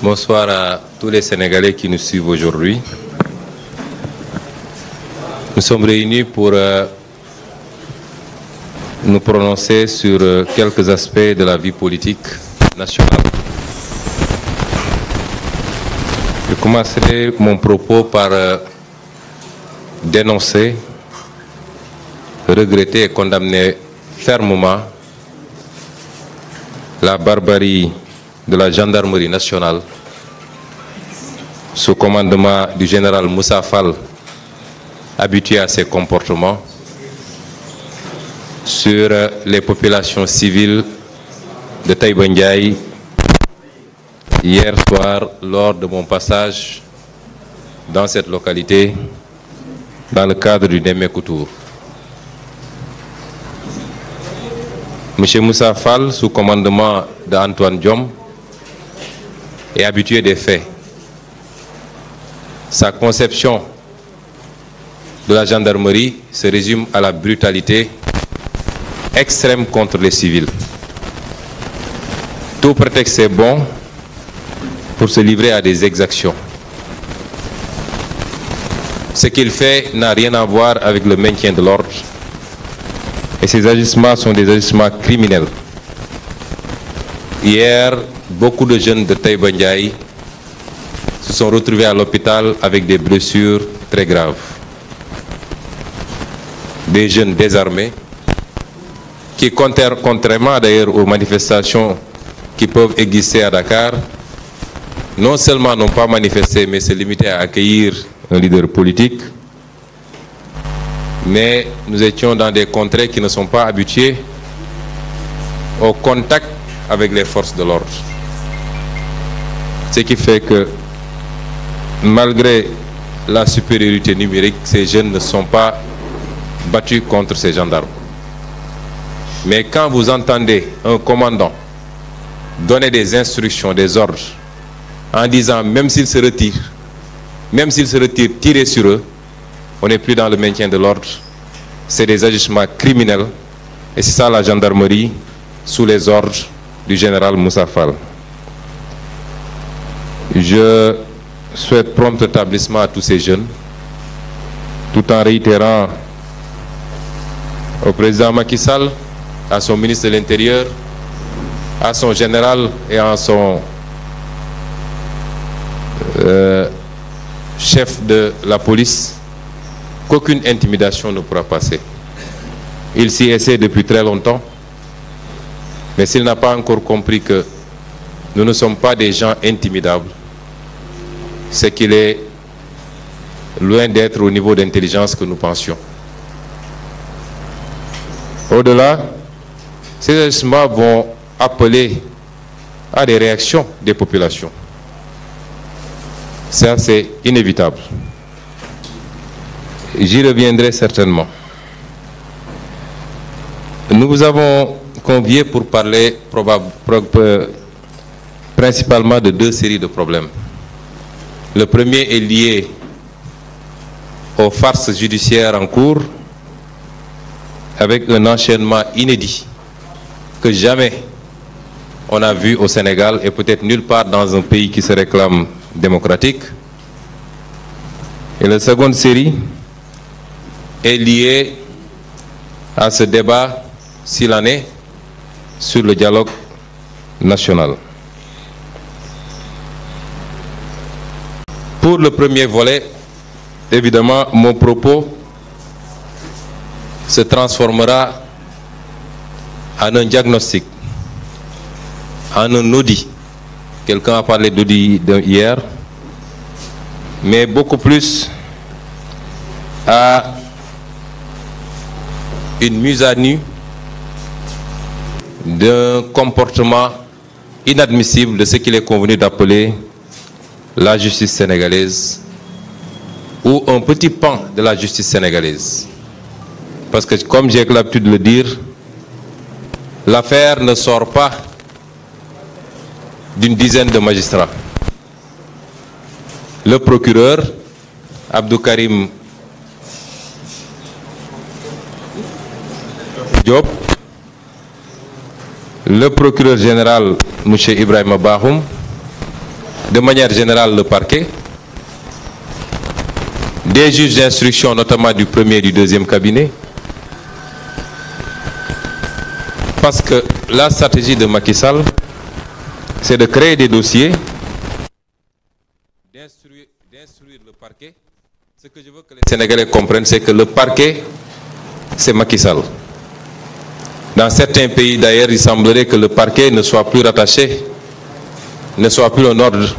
Bonsoir à tous les Sénégalais qui nous suivent aujourd'hui. Nous sommes réunis pour nous prononcer sur quelques aspects de la vie politique nationale. Je commencerai mon propos par dénoncer, regretter et condamner fermement la barbarie de la gendarmerie nationale sous commandement du général Moussa Fall, habitué à ces comportements, sur les populations civiles de Taïba Ndiaye hier soir lors de mon passage dans cette localité dans le cadre du Nemmekou Tour. M. Moussa Fall, sous commandement d'Antoine Diome, est habitué des faits. Sa conception de la gendarmerie se résume à la brutalité extrême contre les civils. Tout prétexte est bon pour se livrer à des exactions. Ce qu'il fait n'a rien à voir avec le maintien de l'ordre et ces agissements sont des agissements criminels. Hier, beaucoup de jeunes de Taïba Ndiaye se sont retrouvés à l'hôpital avec des blessures très graves. Des jeunes désarmés qui, contrairement d'ailleurs aux manifestations qui peuvent exister à Dakar, non seulement n'ont pas manifesté, mais se limitaient à accueillir un leader politique, mais nous étions dans des contrées qui ne sont pas habituées au contact avec les forces de l'ordre. Ce qui fait que, malgré la supériorité numérique, ces jeunes ne sont pas battus contre ces gendarmes. Mais quand vous entendez un commandant donner des instructions, des ordres, en disant même s'ils se retirent, tirez sur eux, on n'est plus dans le maintien de l'ordre. C'est des agissements criminels et c'est ça la gendarmerie sous les ordres du général Moussa Fall. Je souhaite prompt établissement à tous ces jeunes, tout en réitérant au président Macky Sall, à son ministre de l'Intérieur, à son général et à son chef de la police, qu'aucune intimidation ne pourra passer. Il s'y essaie depuis très longtemps, mais s'il n'a pas encore compris que nous ne sommes pas des gens intimidables, c'est qu'il est loin d'être au niveau d'intelligence que nous pensions. Au-delà, ces agissements vont appeler à des réactions des populations. Ça, c'est inévitable. J'y reviendrai certainement. Nous vous avons conviés pour parler principalement de deux séries de problèmes. Le premier est lié aux farces judiciaires en cours, avec un enchaînement inédit que jamais on a vu au Sénégal et peut-être nulle part dans un pays qui se réclame démocratique. Et la seconde série est liée à ce débat, s'il en est, sur le dialogue national. Pour le premier volet, évidemment, mon propos se transformera en un diagnostic, en un audit. Quelqu'un a parlé d'audit hier, mais beaucoup plus à une mise à nu d'un comportement inadmissible de ce qu'il est convenu d'appeler la justice sénégalaise ou un petit pan de la justice sénégalaise. Parce que, comme j'ai l'habitude de le dire, l'affaire ne sort pas d'une dizaine de magistrats. Le procureur, Abdou Karim Diop, le procureur général, M. Ibrahima Bahoum, de manière générale le parquet, des juges d'instruction, notamment du premier et du deuxième cabinet, parce que la stratégie de Macky Sall, c'est de créer des dossiers, d'instruire le parquet. Ce que je veux que les Sénégalais comprennent, c'est que le parquet, c'est Macky Sall. Dans certains pays d'ailleurs, il semblerait que le parquet ne soit plus rattaché, ne soit plus un ordre